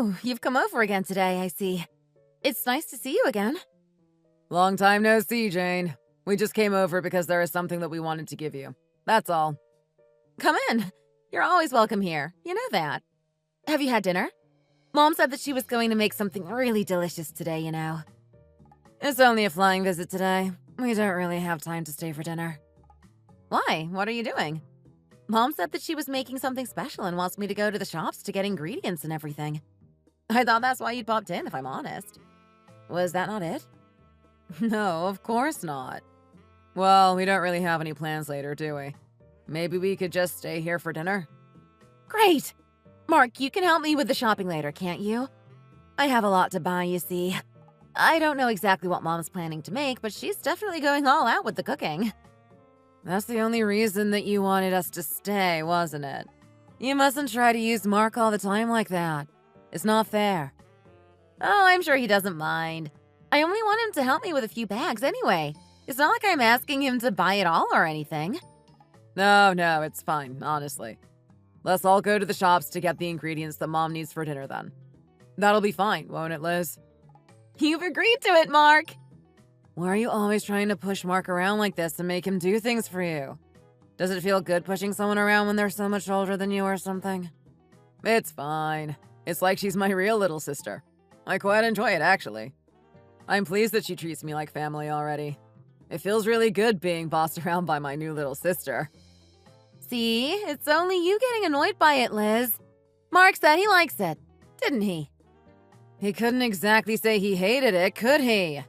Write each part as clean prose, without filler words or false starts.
Oh, you've come over again today, I see. It's nice to see you again. Long time no see, Jane. We just came over because there is something that we wanted to give you. That's all. Come in. You're always welcome here. You know that. Have you had dinner? Mom said that she was going to make something really delicious today, you know. It's only a flying visit today. We don't really have time to stay for dinner. Why? What are you doing? Mom said that she was making something special and wants me to go to the shops to get ingredients and everything. I thought that's why you popped in, if I'm honest. Was that not it? No, of course not. Well, we don't really have any plans later, do we? Maybe we could just stay here for dinner? Great! Mark, you can help me with the shopping later, can't you? I have a lot to buy, you see. I don't know exactly what Mom's planning to make, but she's definitely going all out with the cooking. That's the only reason that you wanted us to stay, wasn't it? You mustn't try to use Mark all the time like that. It's not fair. Oh, I'm sure he doesn't mind. I only want him to help me with a few bags anyway. It's not like I'm asking him to buy it all or anything. No, it's fine, honestly. Let's all go to the shops to get the ingredients that Mom needs for dinner then. That'll be fine, won't it, Liz? You've agreed to it, Mark! Why are you always trying to push Mark around like this and make him do things for you? Does it feel good pushing someone around when they're so much older than you or something? It's fine. It's like she's my real little sister. I quite enjoy it, actually. I'm pleased that she treats me like family already. It feels really good being bossed around by my new little sister. See? It's only you getting annoyed by it, Liz. Mark said he likes it, didn't he? He couldn't exactly say he hated it, could he?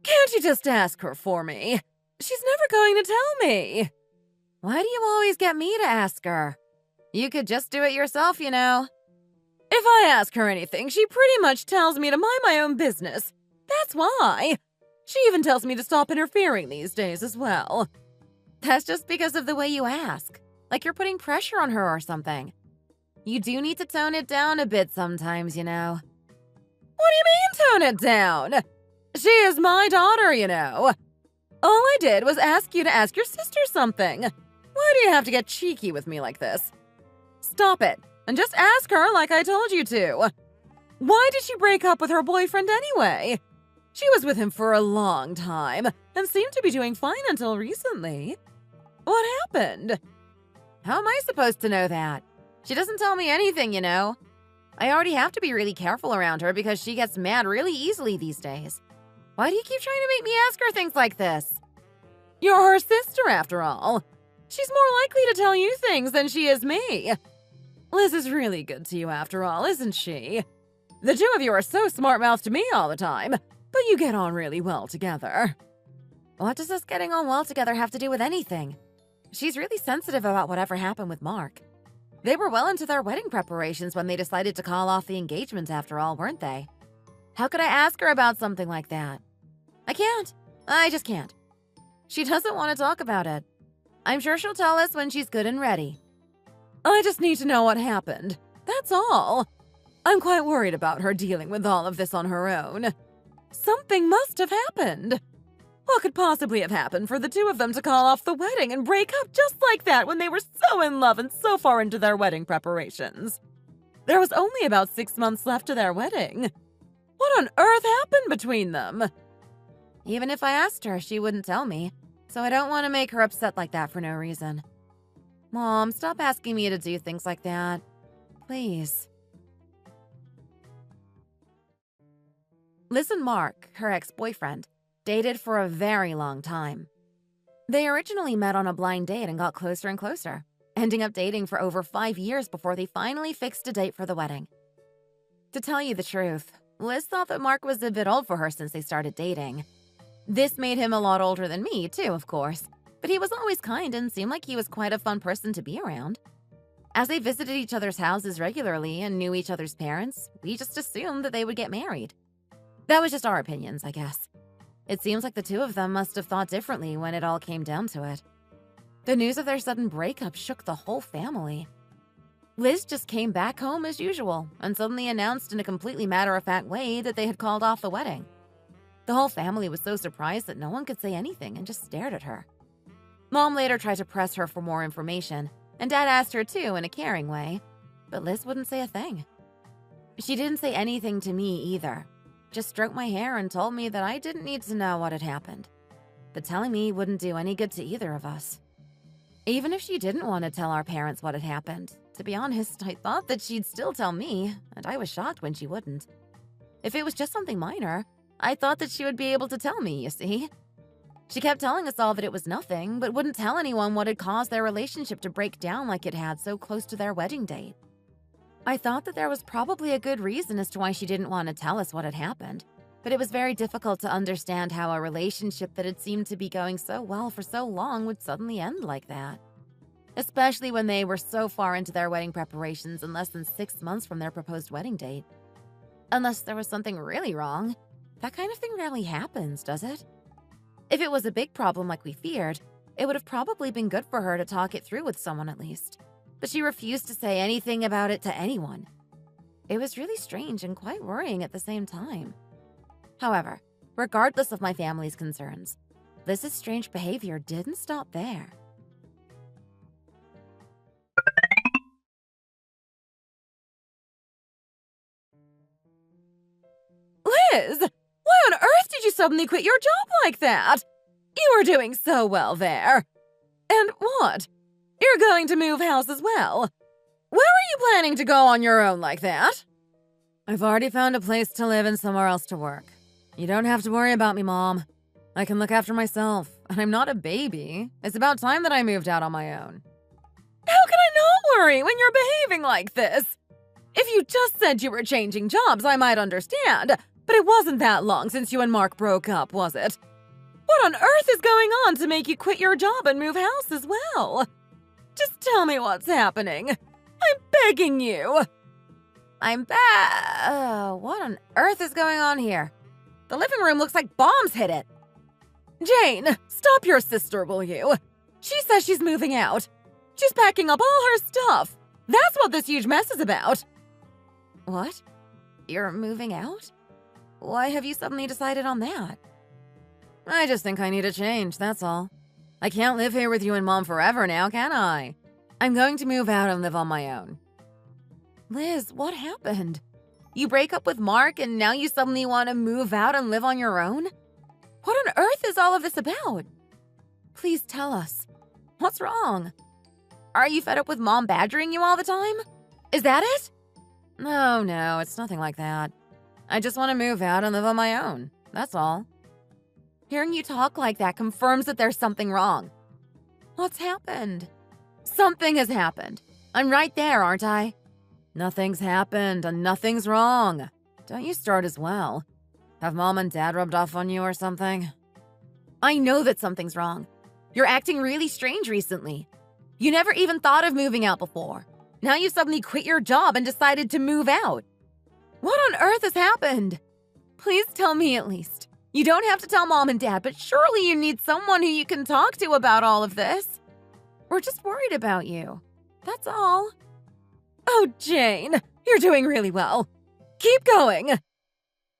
Can't you just ask her for me? She's never going to tell me. Why do you always get me to ask her? You could just do it yourself, you know. If I ask her anything, she pretty much tells me to mind my own business. That's why. She even tells me to stop interfering these days as well. That's just because of the way you ask. Like you're putting pressure on her or something. You do need to tone it down a bit sometimes, you know. What do you mean, tone it down? She is my daughter, you know. All I did was ask you to ask your sister something. Why do you have to get cheeky with me like this? Stop it, and just ask her like I told you to. Why did she break up with her boyfriend anyway? She was with him for a long time, and seemed to be doing fine until recently. What happened? How am I supposed to know that? She doesn't tell me anything, you know. I already have to be really careful around her because she gets mad really easily these days. Why do you keep trying to make me ask her things like this? You're her sister, after all. She's more likely to tell you things than she is me. Liz is really good to you, after all, isn't she? The two of you are so smart-mouthed to me all the time, but you get on really well together. What does us getting on well together have to do with anything? She's really sensitive about whatever happened with Mark. They were well into their wedding preparations when they decided to call off the engagement after all, weren't they? How could I ask her about something like that? I can't. I just can't. She doesn't want to talk about it. I'm sure she'll tell us when she's good and ready. I just need to know what happened. That's all. I'm quite worried about her dealing with all of this on her own. Something must have happened. What could possibly have happened for the two of them to call off the wedding and break up just like that when they were so in love and so far into their wedding preparations? There was only about 6 months left to their wedding. What on earth happened between them? Even if I asked her, she wouldn't tell me, so I don't want to make her upset like that for no reason. Mom, stop asking me to do things like that. Please. Liz and Mark, her ex-boyfriend, dated for a very long time. They originally met on a blind date and got closer and closer, ending up dating for over 5 years before they finally fixed a date for the wedding. To tell you the truth, Liz thought that Mark was a bit old for her since they started dating. This made him a lot older than me, too, of course, but he was always kind and seemed like he was quite a fun person to be around. As they visited each other's houses regularly and knew each other's parents, we just assumed that they would get married. That was just our opinions, I guess. It seems like the two of them must have thought differently when it all came down to it. The news of their sudden breakup shook the whole family. Liz just came back home as usual and suddenly announced in a completely matter-of-fact way that they had called off the wedding. The whole family was so surprised that no one could say anything and just stared at her. Mom later tried to press her for more information, and Dad asked her too in a caring way, but Liz wouldn't say a thing. She didn't say anything to me either, just stroked my hair and told me that I didn't need to know what had happened, but telling me wouldn't do any good to either of us. Even if she didn't want to tell our parents what had happened, to be honest, I thought that she'd still tell me, and I was shocked when she wouldn't. If it was just something minor, I thought that she would be able to tell me, you see. She kept telling us all that it was nothing, but wouldn't tell anyone what had caused their relationship to break down like it had so close to their wedding date. I thought that there was probably a good reason as to why she didn't want to tell us what had happened, but it was very difficult to understand how a relationship that had seemed to be going so well for so long would suddenly end like that. Especially when they were so far into their wedding preparations and less than 6 months from their proposed wedding date. Unless there was something really wrong, that kind of thing rarely happens, does it? If it was a big problem like we feared, it would have probably been good for her to talk it through with someone at least. But she refused to say anything about it to anyone. It was really strange and quite worrying at the same time. However, regardless of my family's concerns, Liz's strange behavior didn't stop there. Liz, why on earth did you suddenly quit your job like that? You were doing so well there. And what? You're going to move house as well. Where are you planning to go on your own like that? I've already found a place to live and somewhere else to work. You don't have to worry about me, Mom. I can look after myself, and I'm not a baby. It's about time that I moved out on my own. How can I not worry when you're behaving like this? If you just said you were changing jobs, I might understand, but it wasn't that long since you and Mark broke up, was it? What on earth is going on to make you quit your job and move house as well? Just tell me what's happening. I'm begging you. What on earth is going on here? The living room looks like bombs hit it. Jane, stop your sister, will you? She says she's moving out. She's packing up all her stuff. That's what this huge mess is about. What? You're moving out? Why have you suddenly decided on that? I just think I need a change, that's all. I can't live here with you and Mom forever now, can I? I'm going to move out and live on my own. Liz, what happened? You break up with Mark and now you suddenly want to move out and live on your own? What on earth is all of this about? Please tell us. What's wrong? Are you fed up with Mom badgering you all the time? Is that it? No, it's nothing like that. I just want to move out and live on my own. That's all. Hearing you talk like that confirms that there's something wrong. What's happened? Something has happened. I'm right there, aren't I? Nothing's happened and nothing's wrong. Don't you start as well. Have Mom and Dad rubbed off on you or something? I know that something's wrong. You're acting really strange recently. You never even thought of moving out before. Now you suddenly quit your job and decided to move out. What on earth has happened? Please tell me at least. You don't have to tell Mom and Dad, but surely you need someone who you can talk to about all of this. We're just worried about you. That's all. Oh, Jane, you're doing really well. Keep going.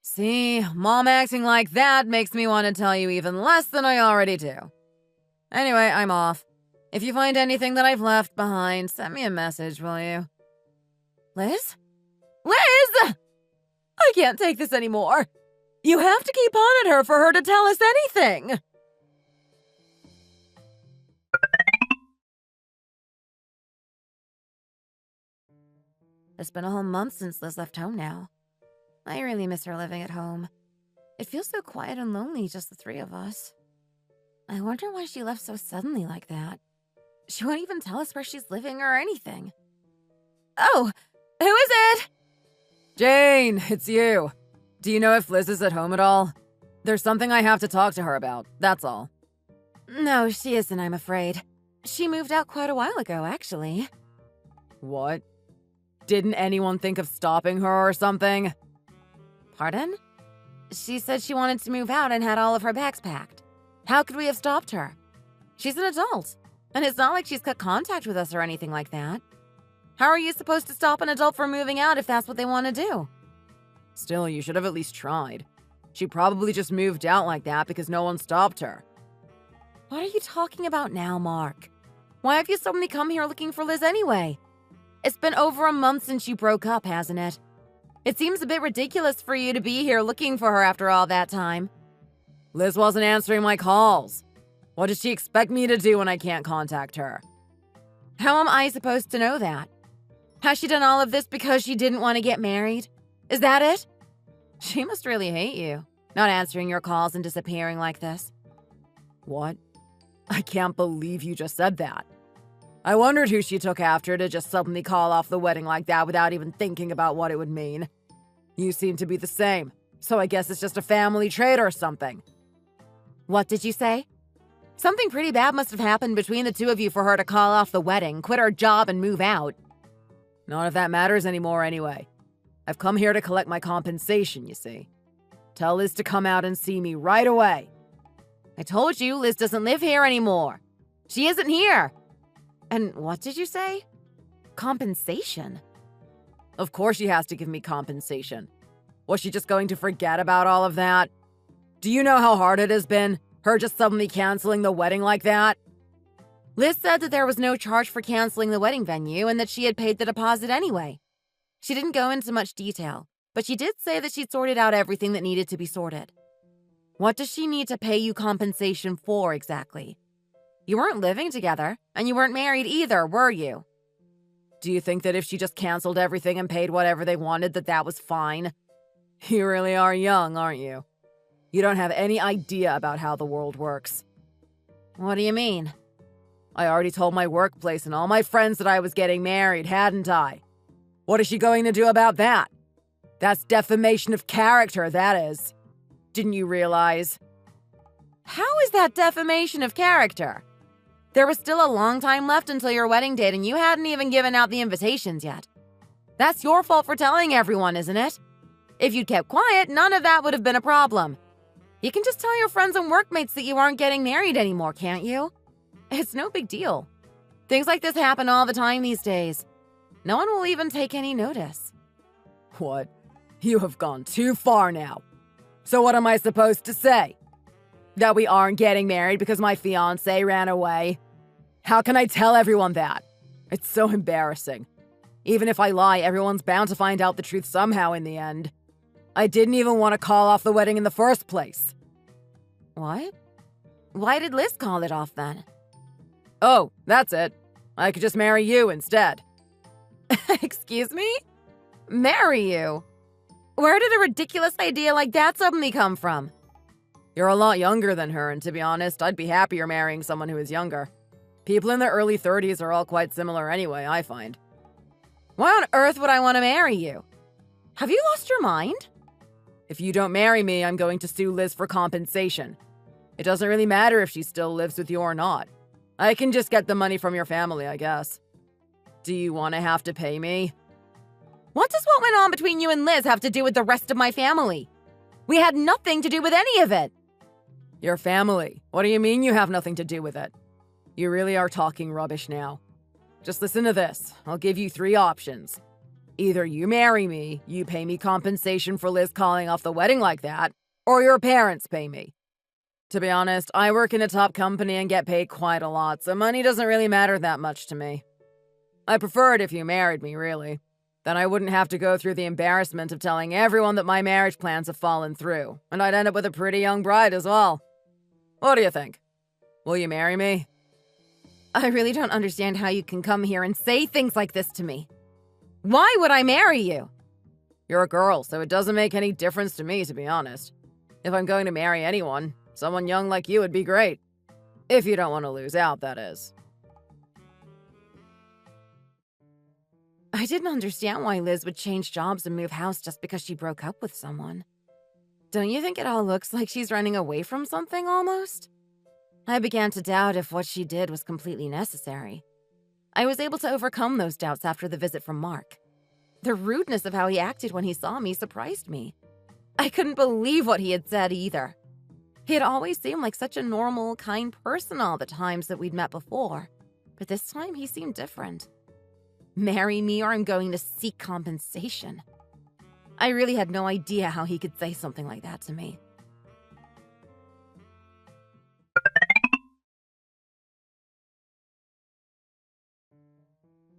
See, Mom acting like that makes me want to tell you even less than I already do. Anyway, I'm off. If you find anything that I've left behind, send me a message, will you? Liz? Liz! I can't take this anymore. You have to keep on at her for her to tell us anything. It's been a whole month since Liz left home now. I really miss her living at home. It feels so quiet and lonely, just the three of us. I wonder why she left so suddenly like that. She won't even tell us where she's living or anything. Oh, who is it? Jane, it's you. Do you know if Liz is at home at all? There's something I have to talk to her about, that's all. No, she isn't, I'm afraid. She moved out quite a while ago, actually. What? Didn't anyone think of stopping her or something? Pardon? She said she wanted to move out and had all of her bags packed. How could we have stopped her? She's an adult, and it's not like she's cut contact with us or anything like that. How are you supposed to stop an adult from moving out if that's what they want to do? Still, you should have at least tried. She probably just moved out like that because no one stopped her. What are you talking about now, Mark? Why have you suddenly come here looking for Liz anyway? It's been over a month since you broke up, hasn't it? It seems a bit ridiculous for you to be here looking for her after all that time. Liz wasn't answering my calls. What does she expect me to do when I can't contact her? How am I supposed to know that? Has she done all of this because she didn't want to get married? Is that it? She must really hate you, not answering your calls and disappearing like this. What? I can't believe you just said that. I wondered who she took after to just suddenly call off the wedding like that without even thinking about what it would mean. You seem to be the same, so I guess it's just a family trait or something. What did you say? Something pretty bad must have happened between the two of you for her to call off the wedding, quit her job, and move out. None of that matters anymore anyway. I've come here to collect my compensation, you see. Tell Liz to come out and see me right away. I told you Liz doesn't live here anymore. She isn't here. And what did you say? Compensation? Of course she has to give me compensation. Was she just going to forget about all of that? Do you know how hard it has been, her just suddenly canceling the wedding like that? Liz said that there was no charge for canceling the wedding venue and that she had paid the deposit anyway. She didn't go into much detail, but she did say that she'd sorted out everything that needed to be sorted. What does she need to pay you compensation for exactly? You weren't living together, and you weren't married either, were you? Do you think that if she just canceled everything and paid whatever they wanted, that was fine? You really are young, aren't you? You don't have any idea about how the world works. What do you mean? I already told my workplace and all my friends that I was getting married, hadn't I? What is she going to do about that? That's defamation of character, that is. Didn't you realize? How is that defamation of character? There was still a long time left until your wedding date, and you hadn't even given out the invitations yet. That's your fault for telling everyone, isn't it? If you'd kept quiet, none of that would have been a problem. You can just tell your friends and workmates that you aren't getting married anymore, can't you? It's no big deal. Things like this happen all the time these days. No one will even take any notice. What? You have gone too far now. So what am I supposed to say? That we aren't getting married because my fiancé ran away? How can I tell everyone that? It's so embarrassing. Even if I lie, everyone's bound to find out the truth somehow in the end. I didn't even want to call off the wedding in the first place. What? Why did Liz call it off then? Oh, that's it. I could just marry you instead. Excuse me? Marry you? Where did a ridiculous idea like that suddenly come from? You're a lot younger than her, and to be honest, I'd be happier marrying someone who is younger. People in their early 30s are all quite similar anyway, I find. Why on earth would I want to marry you? Have you lost your mind? If you don't marry me, I'm going to sue Liz for compensation. It doesn't really matter if she still lives with you or not. I can just get the money from your family, I guess. Do you want to have to pay me? What does what went on between you and Liz have to do with the rest of my family? We had nothing to do with any of it. Your family? What do you mean you have nothing to do with it? You really are talking rubbish now. Just listen to this. I'll give you 3 options. Either you marry me, you pay me compensation for Liz calling off the wedding like that, or your parents pay me. To be honest, I work in a top company and get paid quite a lot, so money doesn't really matter that much to me. I prefer it if you married me, really. Then I wouldn't have to go through the embarrassment of telling everyone that my marriage plans have fallen through, and I'd end up with a pretty young bride as well. What do you think? Will you marry me? I really don't understand how you can come here and say things like this to me. Why would I marry you? You're a girl, so it doesn't make any difference to me, to be honest. If I'm going to marry anyone, someone young like you would be great. If you don't want to lose out, that is. I didn't understand why Liz would change jobs and move house just because she broke up with someone. Don't you think it all looks like she's running away from something almost? I began to doubt if what she did was completely necessary. I was able to overcome those doubts after the visit from Mark. The rudeness of how he acted when he saw me surprised me. I couldn't believe what he had said either. He had always seemed like such a normal, kind person all the times that we'd met before, but this time he seemed different. Marry me or I'm going to seek compensation. I really had no idea how he could say something like that to me.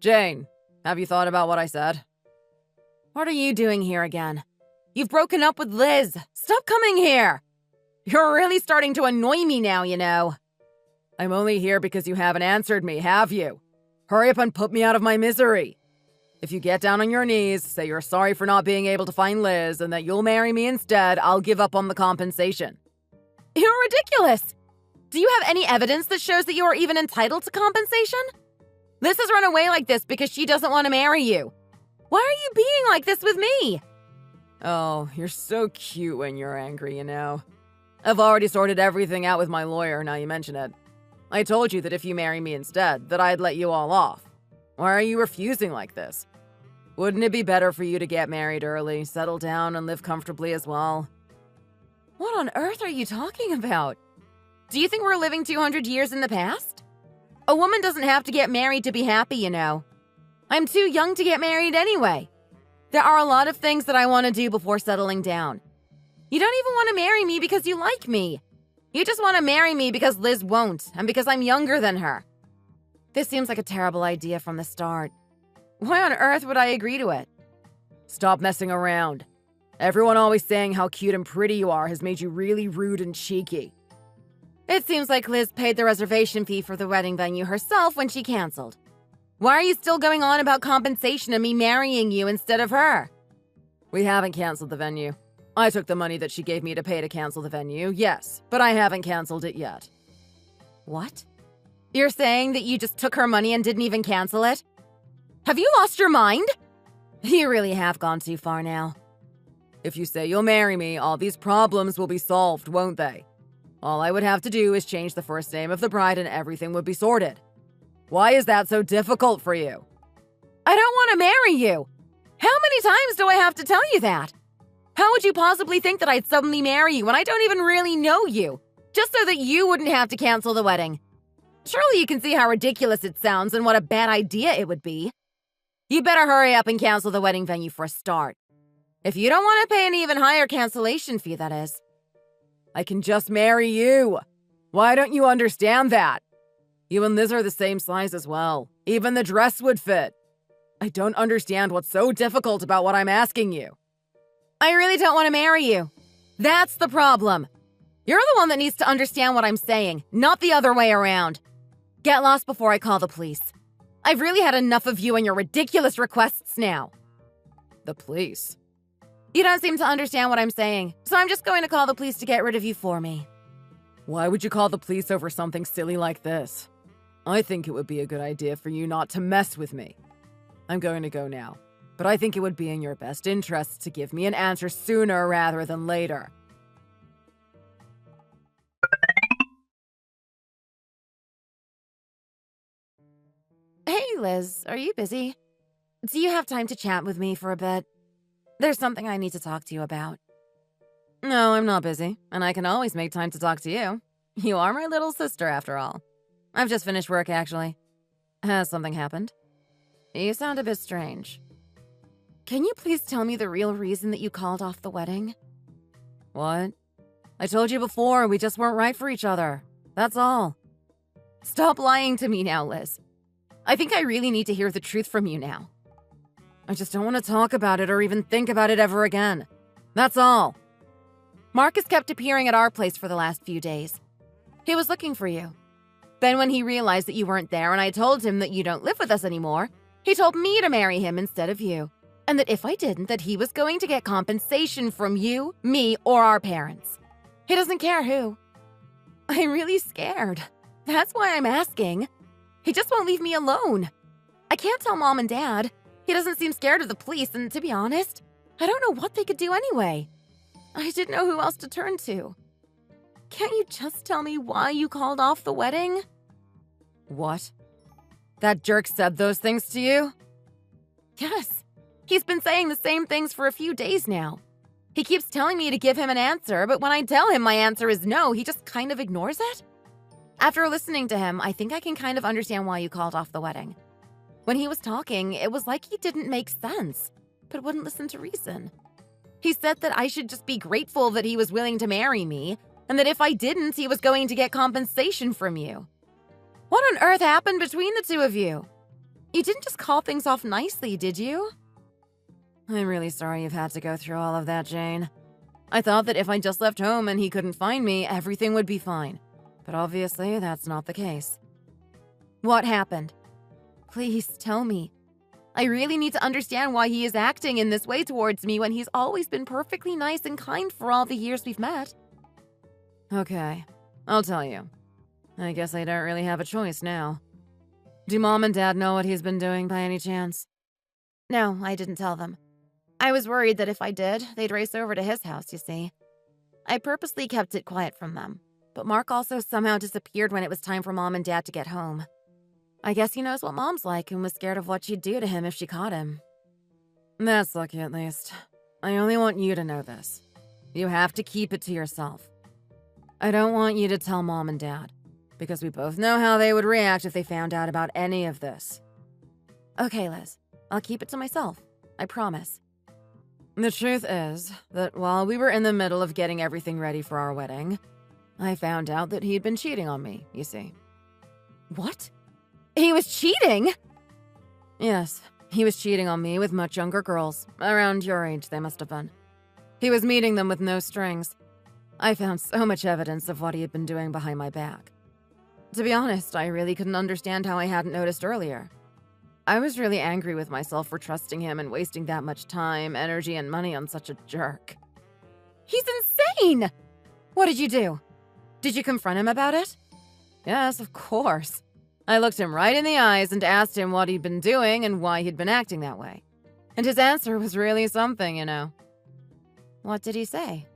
Jane, have you thought about what I said? What are you doing here again? You've broken up with Liz. Stop coming here. You're really starting to annoy me now, you know. I'm only here because you haven't answered me, have you? Hurry up and put me out of my misery. If you get down on your knees, say you're sorry for not being able to find Liz and that you'll marry me instead, I'll give up on the compensation. You're ridiculous. Do you have any evidence that shows that you are even entitled to compensation? Liz has run away like this because she doesn't want to marry you. Why are you being like this with me? Oh, you're so cute when you're angry, you know. I've already sorted everything out with my lawyer, now you mention it. I told you that if you marry me instead, that I'd let you all off. Why are you refusing like this? Wouldn't it be better for you to get married early, settle down, and live comfortably as well? What on earth are you talking about? Do you think we're living 200 years in the past? A woman doesn't have to get married to be happy, you know. I'm too young to get married anyway. There are a lot of things that I want to do before settling down. You don't even want to marry me because you like me. You just want to marry me because Liz won't, and because I'm younger than her. This seems like a terrible idea from the start. Why on earth would I agree to it? Stop messing around. Everyone always saying how cute and pretty you are has made you really rude and cheeky. It seems like Liz paid the reservation fee for the wedding venue herself when she canceled. Why are you still going on about compensation and me marrying you instead of her? We haven't canceled the venue. I took the money that she gave me to pay to cancel the venue, yes, but I haven't canceled it yet. What? You're saying that you just took her money and didn't even cancel it? Have you lost your mind? You really have gone too far now. If you say you'll marry me, all these problems will be solved, won't they? All I would have to do is change the first name of the bride and everything would be sorted. Why is that so difficult for you? I don't want to marry you. How many times do I have to tell you that? How would you possibly think that I'd suddenly marry you when I don't even really know you, just so that you wouldn't have to cancel the wedding? Surely you can see how ridiculous it sounds and what a bad idea it would be. You better hurry up and cancel the wedding venue for a start. If you don't want to pay an even higher cancellation fee, that is. I can just marry you. Why don't you understand that? You and Liz are the same size as well. Even the dress would fit. I don't understand what's so difficult about what I'm asking you. I really don't want to marry you. That's the problem. You're the one that needs to understand what I'm saying, not the other way around. Get lost before I call the police. I've really had enough of you and your ridiculous requests now. The police? You don't seem to understand what I'm saying, so I'm just going to call the police to get rid of you for me. Why would you call the police over something silly like this? I think it would be a good idea for you not to mess with me. I'm going to go now, but I think it would be in your best interest to give me an answer sooner rather than later. Hey, Liz, are you busy? Do you have time to chat with me for a bit? There's something I need to talk to you about. No, I'm not busy, and I can always make time to talk to you. You are my little sister, after all. I've just finished work, actually. Has something happened? You sound a bit strange. Can you please tell me the real reason that you called off the wedding? What? I told you before, we just weren't right for each other. That's all. Stop lying to me now, Liz. I think I really need to hear the truth from you now. I just don't want to talk about it or even think about it ever again. That's all. Marcus kept appearing at our place for the last few days. He was looking for you. Then when he realized that you weren't there and I told him that you don't live with us anymore, he told me to marry him instead of you. And that if I didn't, that he was going to get compensation from you, me, or our parents. He doesn't care who. I'm really scared. That's why I'm asking. He just won't leave me alone. I can't tell Mom and Dad. He doesn't seem scared of the police, and to be honest, I don't know what they could do anyway. I didn't know who else to turn to. Can't you just tell me why you called off the wedding? What? That jerk said those things to you? Yes. He's been saying the same things for a few days now. He keeps telling me to give him an answer, but when I tell him my answer is no, he just kind of ignores it. After listening to him, I think I can kind of understand why you called off the wedding. When he was talking, it was like he didn't make sense, but wouldn't listen to reason. He said that I should just be grateful that he was willing to marry me, and that if I didn't, he was going to get compensation from you. What on earth happened between the two of you? You didn't just call things off nicely, did you? I'm really sorry you've had to go through all of that, Jane. I thought that if I just left home and he couldn't find me, everything would be fine. But obviously, that's not the case. What happened? Please tell me. I really need to understand why he is acting in this way towards me when he's always been perfectly nice and kind for all the years we've met. Okay, I'll tell you. I guess I don't really have a choice now. Do Mom and Dad know what he's been doing by any chance? No, I didn't tell them. I was worried that if I did, they'd race over to his house, you see. I purposely kept it quiet from them, but Mark also somehow disappeared when it was time for Mom and Dad to get home. I guess he knows what Mom's like and was scared of what she'd do to him if she caught him. That's lucky at least. I only want you to know this. You have to keep it to yourself. I don't want you to tell Mom and Dad, because we both know how they would react if they found out about any of this. Okay, Liz. I'll keep it to myself. I promise. The truth is that while we were in the middle of getting everything ready for our wedding, I found out that he'd been cheating on me, you see. What? He was cheating? Yes, he was cheating on me with much younger girls. Around your age, they must have been. He was meeting them with no strings. I found so much evidence of what he had been doing behind my back. To be honest, I really couldn't understand how I hadn't noticed earlier. I was really angry with myself for trusting him and wasting that much time, energy, and money on such a jerk. He's insane! What did you do? Did you confront him about it? Yes, of course. I looked him right in the eyes and asked him what he'd been doing and why he'd been acting that way. And his answer was really something, you know. What did he say?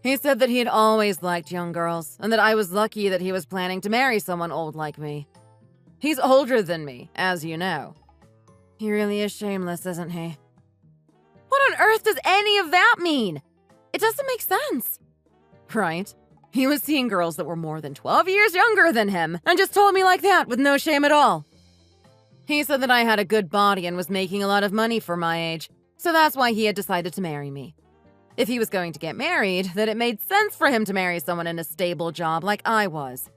He said that he'd always liked young girls, and that I was lucky that he was planning to marry someone old like me. He's older than me, as you know. He really is shameless, isn't he? What on earth does any of that mean? It doesn't make sense. Right? He was seeing girls that were more than 12 years younger than him, and just told me like that with no shame at all. He said that I had a good body and was making a lot of money for my age, so that's why he had decided to marry me. If he was going to get married, that it made sense for him to marry someone in a stable job like I was.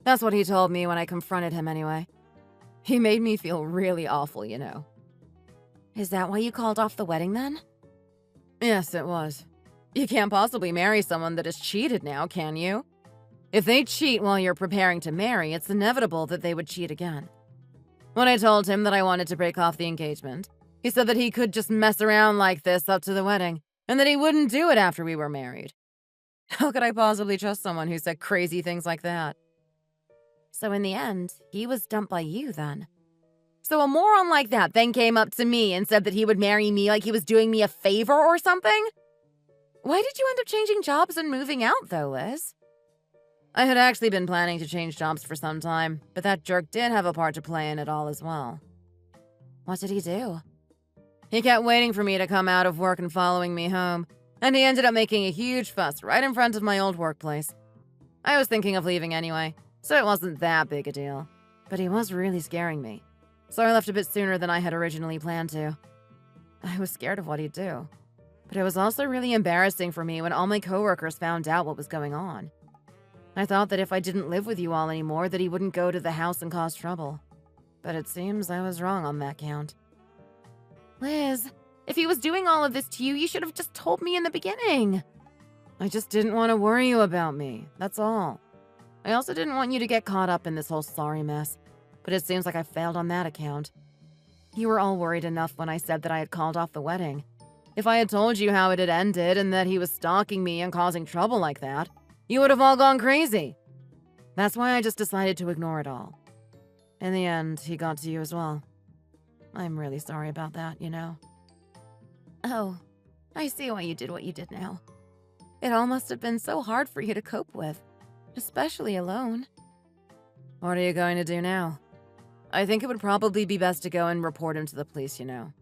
That's what he told me when I confronted him anyway. He made me feel really awful, you know. Is that why you called off the wedding then? Yes, it was. You can't possibly marry someone that has cheated now, can you? If they cheat while you're preparing to marry, it's inevitable that they would cheat again. When I told him that I wanted to break off the engagement, he said that he could just mess around like this up to the wedding, and that he wouldn't do it after we were married. How could I possibly trust someone who said crazy things like that? So in the end, he was dumped by you then. So a moron like that then came up to me and said that he would marry me like he was doing me a favor or something? Why did you end up changing jobs and moving out though, Liz? I had actually been planning to change jobs for some time, but that jerk did have a part to play in it all as well. What did he do? He kept waiting for me to come out of work and following me home, and he ended up making a huge fuss right in front of my old workplace. I was thinking of leaving anyway, so it wasn't that big a deal, but he was really scaring me, so I left a bit sooner than I had originally planned to. I was scared of what he'd do, but it was also really embarrassing for me when all my coworkers found out what was going on. I thought that if I didn't live with you all anymore, that he wouldn't go to the house and cause trouble, but it seems I was wrong on that count. Liz, if he was doing all of this to you, you should have just told me in the beginning. I just didn't want to worry you about me, that's all. I also didn't want you to get caught up in this whole sorry mess, but it seems like I failed on that account. You were all worried enough when I said that I had called off the wedding. If I had told you how it had ended and that he was stalking me and causing trouble like that, you would have all gone crazy. That's why I just decided to ignore it all. In the end, he got to you as well. I'm really sorry about that, you know. Oh, I see why you did what you did now. It all must have been so hard for you to cope with, especially alone. What are you going to do now? I think it would probably be best to go and report him to the police, you know.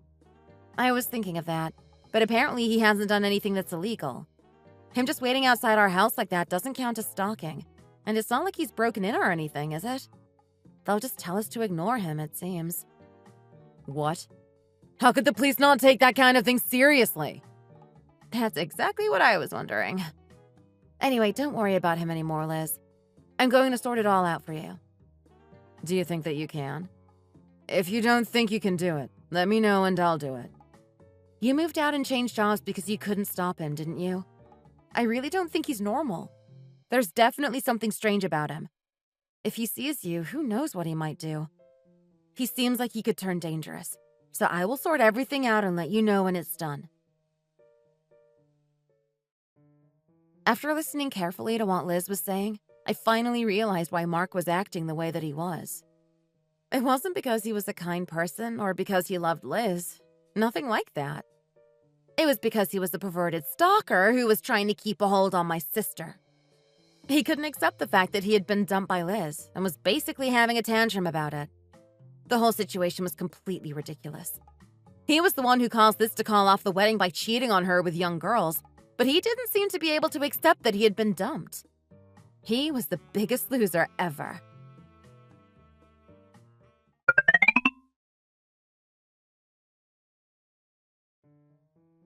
I was thinking of that, but apparently he hasn't done anything that's illegal. Him just waiting outside our house like that doesn't count as stalking, and it's not like he's broken in or anything, is it? They'll just tell us to ignore him, it seems. What? How could the police not take that kind of thing seriously? That's exactly what I was wondering. Anyway, don't worry about him anymore, Liz. I'm going to sort it all out for you. Do you think that you can? If you don't think you can do it, let me know and I'll do it. You moved out and changed jobs because you couldn't stop him, didn't you? I really don't think he's normal. There's definitely something strange about him. If he sees you, who knows what he might do. He seems like he could turn dangerous, so I will sort everything out and let you know when it's done. After listening carefully to what Liz was saying, I finally realized why Mark was acting the way that he was. It wasn't because he was a kind person or because he loved Liz. Nothing like that. It was because he was a perverted stalker who was trying to keep a hold on my sister. He couldn't accept the fact that he had been dumped by Liz and was basically having a tantrum about it. The whole situation was completely ridiculous. He was the one who caused Liz to call off the wedding by cheating on her with young girls, but he didn't seem to be able to accept that he had been dumped. He was the biggest loser ever.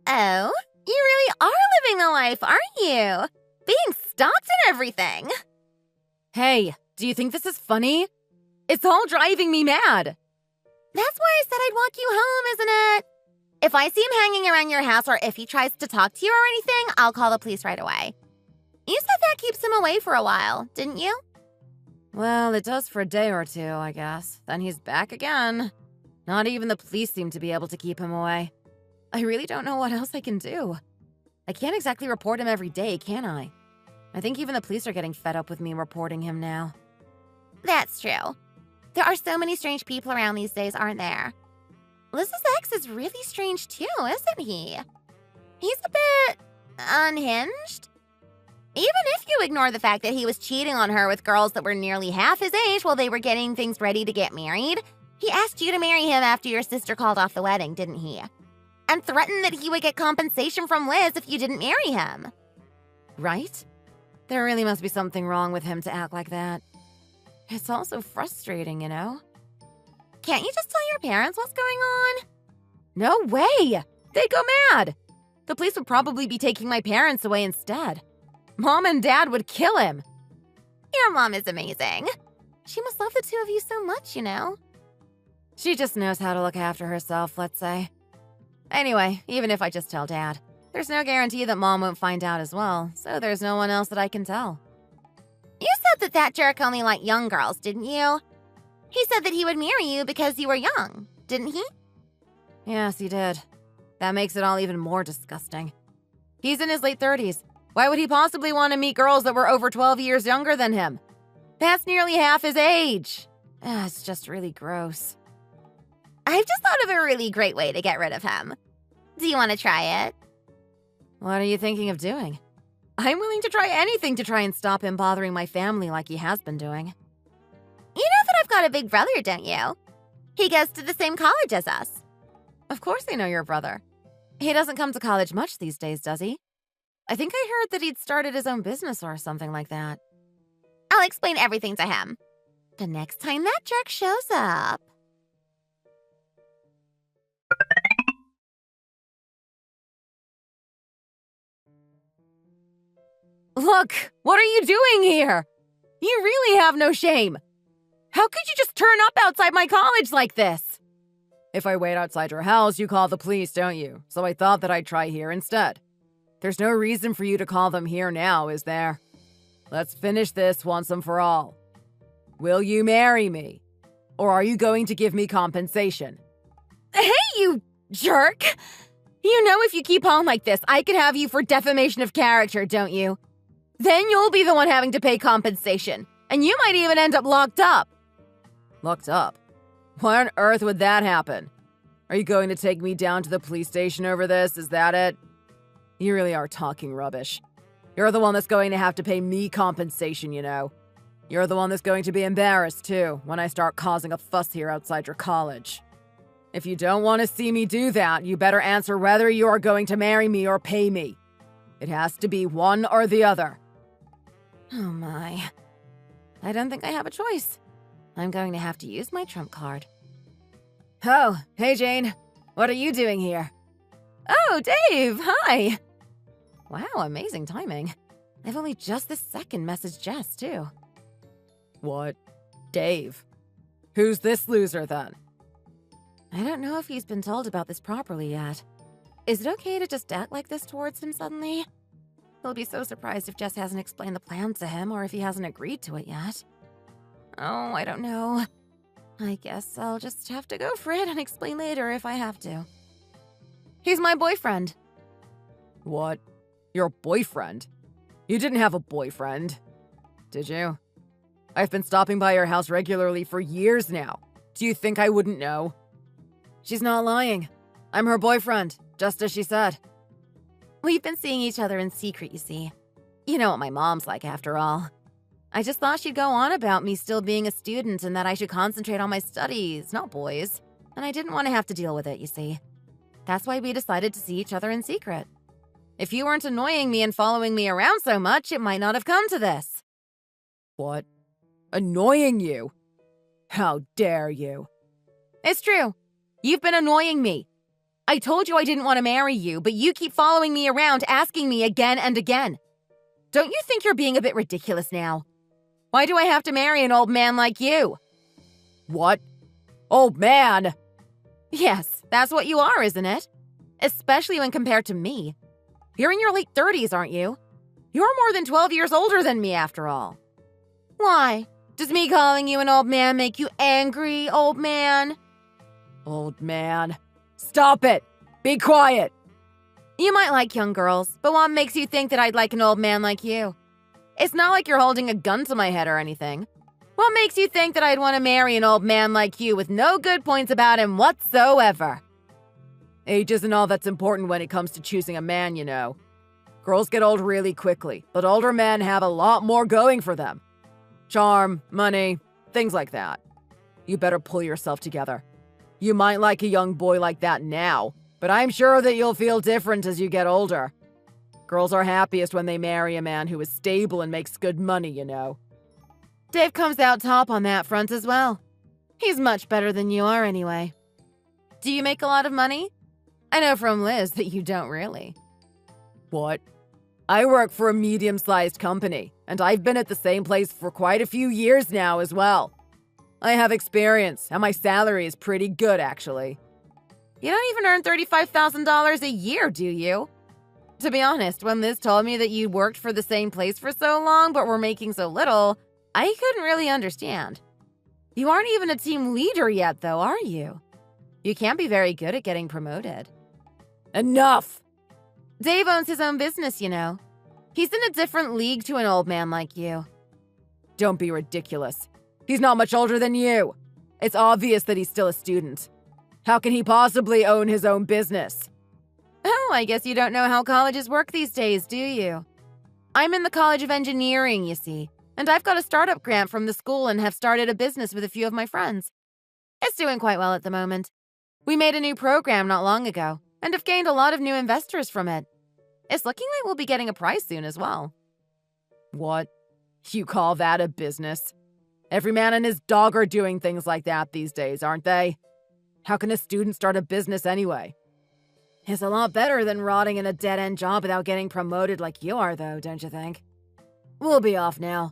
Oh, you really are living the life, aren't you? Being stopped and everything. Hey, do you think this is funny? It's all driving me mad. That's why I said I'd walk you home, isn't it? If I see him hanging around your house or if he tries to talk to you or anything, I'll call the police right away. You said that keeps him away for a while, didn't you? Well, it does for a day or two, I guess. Then he's back again. Not even the police seem to be able to keep him away. I really don't know what else I can do. I can't exactly report him every day, can I? I think even the police are getting fed up with me reporting him now. That's true. There are so many strange people around these days, aren't there? Liz's ex is really strange too, isn't he? He's a bit unhinged. Even if you ignore the fact that he was cheating on her with girls that were nearly half his age while they were getting things ready to get married, he asked you to marry him after your sister called off the wedding, didn't he? And threatened that he would get compensation from Liz if you didn't marry him. Right? There really must be something wrong with him to act like that. It's all so frustrating, you know? Can't you just tell your parents what's going on? No way! They'd go mad! The police would probably be taking my parents away instead. Mom and Dad would kill him. Your mom is amazing. She must love the two of you so much, you know? She just knows how to look after herself, let's say. Anyway, even if I just tell Dad, there's no guarantee that Mom won't find out as well, so there's no one else that I can tell. You said that jerk only liked young girls, didn't you? He said that he would marry you because you were young, didn't he? Yes, he did. That makes it all even more disgusting. He's in his late 30s. Why would he possibly want to meet girls that were over 12 years younger than him? That's nearly half his age. It's just really gross. I've just thought of a really great way to get rid of him. Do you want to try it? What are you thinking of doing? I'm willing to try anything to try and stop him bothering my family like he has been doing. You know that I've got a big brother, don't you? He goes to the same college as us. Of course I know your brother. He doesn't come to college much these days, does he? I think I heard that he'd started his own business or something like that. I'll explain everything to him. The next time that jerk shows up. Look, what are you doing here? You really have no shame. How could you just turn up outside my college like this? If I wait outside your house, you call the police, don't you? So I thought that I'd try here instead. There's no reason for you to call them here now, is there? Let's finish this once and for all. Will you marry me? Or are you going to give me compensation? Hey, you jerk! You know if you keep on like this, I could have you for defamation of character, don't you? Then you'll be the one having to pay compensation, and you might even end up locked up. Locked up? Why on earth would that happen? Are you going to take me down to the police station over this? Is that it? You really are talking rubbish. You're the one that's going to have to pay me compensation, you know. You're the one that's going to be embarrassed, too, when I start causing a fuss here outside your college. If you don't want to see me do that, you better answer whether you are going to marry me or pay me. It has to be one or the other. Oh my. I don't think I have a choice. I'm going to have to use my trump card. Oh, hey Jane. What are you doing here? Oh, Dave, hi. Wow, amazing timing. I've only just this second messaged Jess, too. What? Dave? Who's this loser, then? I don't know if he's been told about this properly yet. Is it okay to just act like this towards him suddenly? He'll be so surprised if Jess hasn't explained the plan to him or if he hasn't agreed to it yet. Oh, I don't know. I guess I'll just have to go for it and explain later if I have to. He's my boyfriend. What? Your boyfriend? You didn't have a boyfriend, did you? I've been stopping by your house regularly for years now. Do you think I wouldn't know? She's not lying. I'm her boyfriend, just as she said. We've been seeing each other in secret, you see. You know what my mom's like, after all. I just thought she'd go on about me still being a student and that I should concentrate on my studies, not boys. And I didn't want to have to deal with it, you see. That's why we decided to see each other in secret. If you weren't annoying me and following me around so much, it might not have come to this. What? Annoying you? How dare you? It's true. You've been annoying me. I told you I didn't want to marry you, but you keep following me around, asking me again and again. Don't you think you're being a bit ridiculous now? Why do I have to marry an old man like you? What? Old man? Yes, that's what you are, isn't it? Especially when compared to me. You're in your late 30s, aren't you? You're more than 12 years older than me, after all. Why? Does me calling you an old man make you angry, old man? Old man. Stop it! Be quiet! You might like young girls, but what makes you think that I'd like an old man like you? It's not like you're holding a gun to my head or anything. What makes you think that I'd want to marry an old man like you with no good points about him whatsoever? Age isn't all that's important when it comes to choosing a man, you know. Girls get old really quickly, but older men have a lot more going for them. Charm, money, things like that. You better pull yourself together. You might like a young boy like that now, but I'm sure that you'll feel different as you get older. Girls are happiest when they marry a man who is stable and makes good money, you know. Dave comes out top on that front as well. He's much better than you are anyway. Do you make a lot of money? I know from Liz that you don't really. What? I work for a medium-sized company, and I've been at the same place for quite a few years now as well. I have experience, and my salary is pretty good, actually. You don't even earn $35,000 a year, do you? To be honest, when Liz told me that you worked for the same place for so long but were making so little, I couldn't really understand. You aren't even a team leader yet, though, are you? You can't be very good at getting promoted. Enough! Dave owns his own business, you know. He's in a different league to an old man like you. Don't be ridiculous. He's not much older than you. It's obvious that he's still a student. How can he possibly own his own business? Oh, I guess you don't know how colleges work these days, do you? I'm in the College of Engineering, you see, and I've got a startup grant from the school and have started a business with a few of my friends. It's doing quite well at the moment. We made a new program not long ago and have gained a lot of new investors from it. It's looking like we'll be getting a prize soon as well. What? You call that a business? Every man and his dog are doing things like that these days, aren't they? How can a student start a business anyway? It's a lot better than rotting in a dead-end job without getting promoted like you are, though, don't you think? We'll be off now.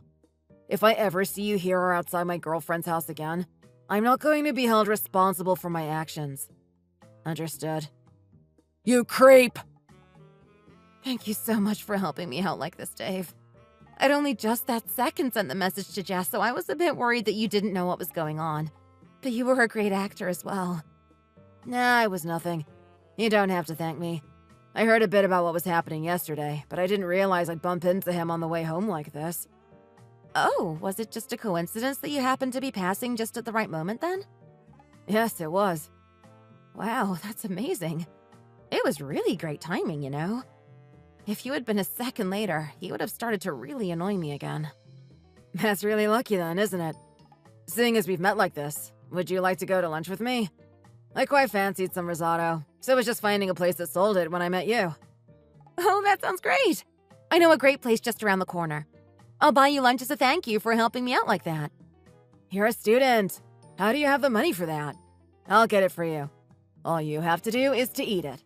If I ever see you here or outside my girlfriend's house again, I'm not going to be held responsible for my actions. Understood? You creep! Thank you so much for helping me out like this, Dave. I'd only just that second sent the message to Jess, so I was a bit worried that you didn't know what was going on. But you were a great actor as well. Nah, it was nothing. You don't have to thank me. I heard a bit about what was happening yesterday, but I didn't realize I'd bump into him on the way home like this. Oh, was it just a coincidence that you happened to be passing just at the right moment then? Yes, it was. Wow, that's amazing. It was really great timing, you know. If you had been a second later, he would have started to really annoy me again. That's really lucky then, isn't it? Seeing as we've met like this, would you like to go to lunch with me? I quite fancied some risotto, so it was just finding a place that sold it when I met you. Oh, that sounds great. I know a great place just around the corner. I'll buy you lunch as a thank you for helping me out like that. You're a student. How do you have the money for that? I'll get it for you. All you have to do is to eat it.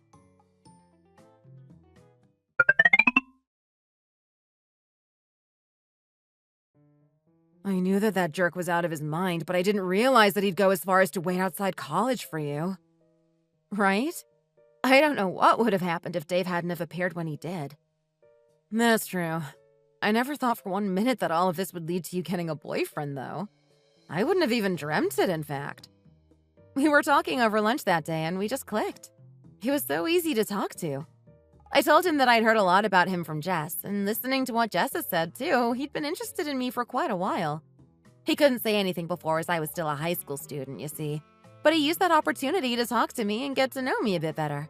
I knew that jerk was out of his mind, but I didn't realize that he'd go as far as to wait outside college for you. Right? I don't know what would have happened if Dave hadn't have appeared when he did. That's true. I never thought for 1 minute that all of this would lead to you getting a boyfriend, though. I wouldn't have even dreamt it, in fact. We were talking over lunch that day, and we just clicked. He was so easy to talk to. I told him that I'd heard a lot about him from Jess, and listening to what Jess had said, too, he'd been interested in me for quite a while. He couldn't say anything before as I was still a high school student, you see. But he used that opportunity to talk to me and get to know me a bit better.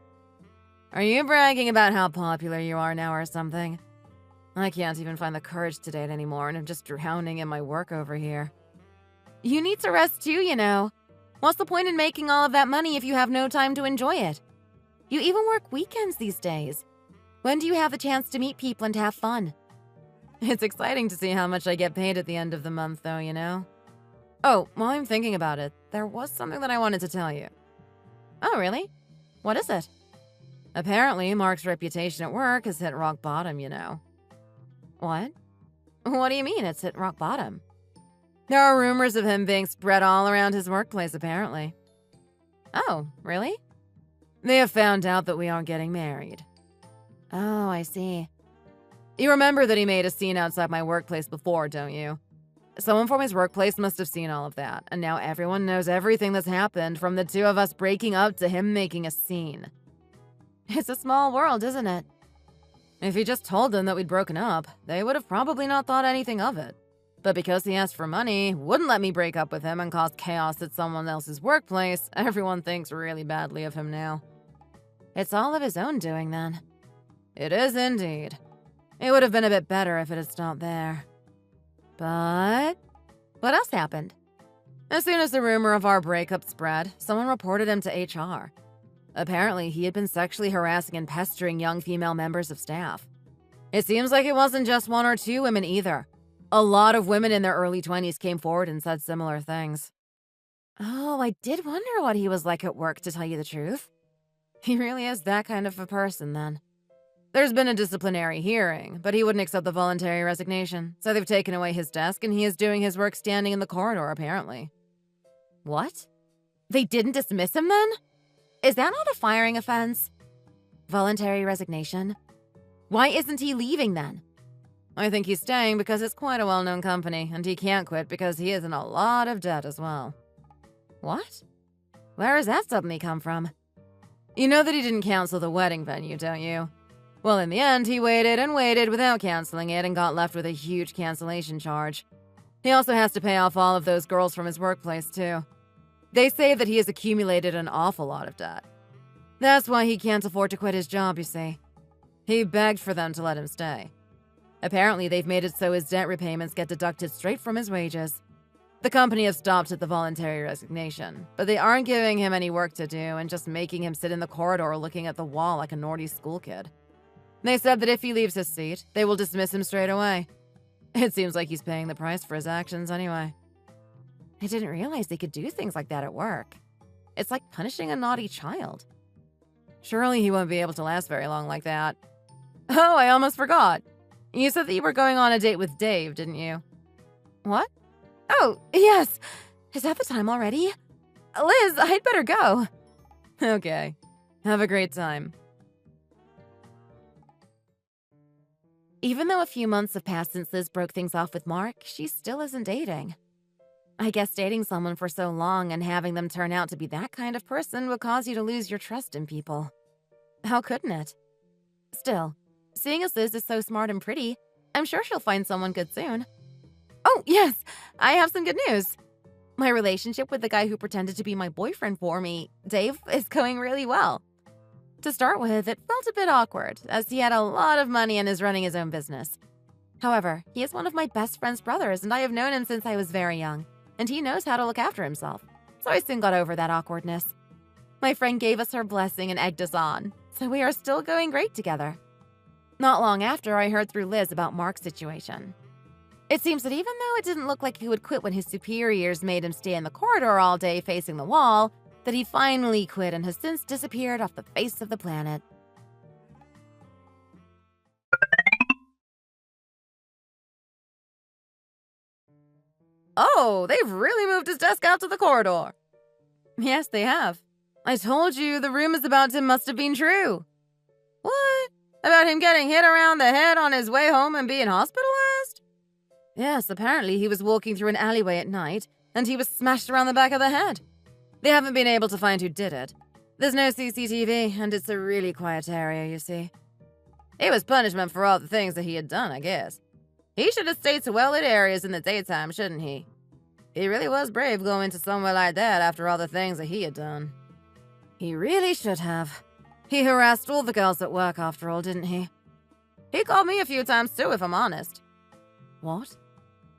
Are you bragging about how popular you are now or something? I can't even find the courage to date anymore, and I'm just drowning in my work over here. You need to rest too, you know. What's the point in making all of that money if you have no time to enjoy it? You even work weekends these days. When do you have the chance to meet people and have fun? It's exciting to see how much I get paid at the end of the month, though, you know? Oh, while I'm thinking about it, there was something that I wanted to tell you. Oh, really? What is it? Apparently, Mark's reputation at work has hit rock bottom, you know. What? What do you mean it's hit rock bottom? There are rumors of him being spread all around his workplace, apparently. Oh, really? They have found out that we aren't getting married. Oh, I see. You remember that he made a scene outside my workplace before, don't you? Someone from his workplace must have seen all of that, and now everyone knows everything that's happened, from the two of us breaking up to him making a scene. It's a small world, isn't it? If he just told them that we'd broken up, they would have probably not thought anything of it. But because he asked for money, wouldn't let me break up with him, and caused chaos at someone else's workplace, everyone thinks really badly of him now. It's all of his own doing, then. It is indeed. It would have been a bit better if it had stopped there. But what else happened? As soon as the rumor of our breakup spread, someone reported him to HR. Apparently, he had been sexually harassing and pestering young female members of staff. It seems like it wasn't just one or two women either. A lot of women in their early 20s came forward and said similar things. Oh, I did wonder what he was like at work, to tell you the truth. He really is that kind of a person, then. There's been a disciplinary hearing, but he wouldn't accept the voluntary resignation, so they've taken away his desk and he is doing his work standing in the corridor, apparently. What? They didn't dismiss him, then? Is that not a firing offense? Voluntary resignation? Why isn't he leaving, then? I think he's staying because it's quite a well-known company, and he can't quit because he is in a lot of debt as well. What? Where has that suddenly come from? You know that he didn't cancel the wedding venue, don't you? Well, in the end, he waited and waited without canceling it and got left with a huge cancellation charge. He also has to pay off all of those girls from his workplace, too. They say that he has accumulated an awful lot of debt. That's why he can't afford to quit his job, you see. He begged for them to let him stay. Apparently, they've made it so his debt repayments get deducted straight from his wages. The company has stopped at the voluntary resignation, but they aren't giving him any work to do and just making him sit in the corridor looking at the wall like a naughty school kid. They said that if he leaves his seat, they will dismiss him straight away. It seems like he's paying the price for his actions anyway. I didn't realize they could do things like that at work. It's like punishing a naughty child. Surely he won't be able to last very long like that. Oh, I almost forgot. You said that you were going on a date with Dave, didn't you? What? Oh, yes. Is that the time already? Liz, I'd better go. Okay. Have a great time. Even though a few months have passed since Liz broke things off with Mark, she still isn't dating. I guess dating someone for so long and having them turn out to be that kind of person would cause you to lose your trust in people. How couldn't it? Still, seeing as Liz is so smart and pretty, I'm sure she'll find someone good soon. Oh, yes, I have some good news. My relationship with the guy who pretended to be my boyfriend for me, Dave, is going really well. To start with, it felt a bit awkward, as he had a lot of money and is running his own business. However, he is one of my best friend's brothers, and I have known him since I was very young, and he knows how to look after himself, so I soon got over that awkwardness. My friend gave us her blessing and egged us on, so we are still going great together. Not long after, I heard through Liz about Mark's situation. It seems that even though it didn't look like he would quit when his superiors made him stay in the corridor all day facing the wall, that he finally quit and has since disappeared off the face of the planet. Oh, they've really moved his desk out to the corridor. Yes, they have. I told you the rumors about him must have been true. What? About him getting hit around the head on his way home and being hospitalized? Yes, apparently he was walking through an alleyway at night, and he was smashed around the back of the head. They haven't been able to find who did it. There's no CCTV, and it's a really quiet area, you see. It was punishment for all the things that he had done, I guess. He should have stayed to well-lit areas in the daytime, shouldn't he? He really was brave going to somewhere like that after all the things that he had done. He really should have. He harassed all the girls at work after all, didn't he? He called me a few times too, if I'm honest. What?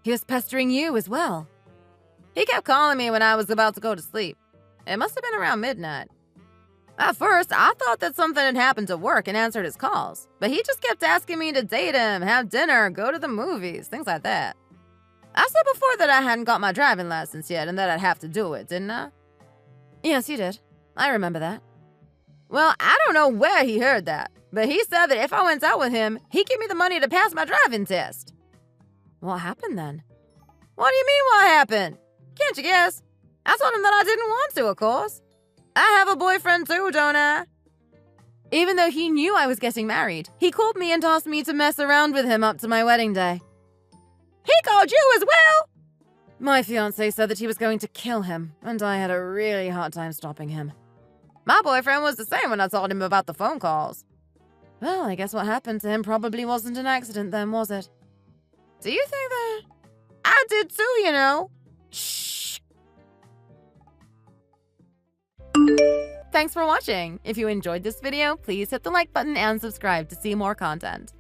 He was pestering you as well? He kept calling me when I was about to go to sleep. It must have been around midnight. At first, I thought that something had happened at work and answered his calls, but he just kept asking me to date him, have dinner, go to the movies, things like that. I said before that I hadn't got my driving license yet and that I'd have to do it, didn't I? Yes, you did. I remember that. Well, I don't know where he heard that, but he said that if I went out with him, he'd give me the money to pass my driving test. What happened then? What do you mean what happened? Can't you guess? I told him that I didn't want to, of course. I have a boyfriend too, don't I? Even though he knew I was getting married, he called me and asked me to mess around with him up to my wedding day. He called you as well? My fiancé said that he was going to kill him, and I had a really hard time stopping him. My boyfriend was the same when I told him about the phone calls. Well, I guess what happened to him probably wasn't an accident then, was it? Do you think that? I did too, you know. Shh. Thanks for watching. If you enjoyed this video, please hit the like button and subscribe to see more content.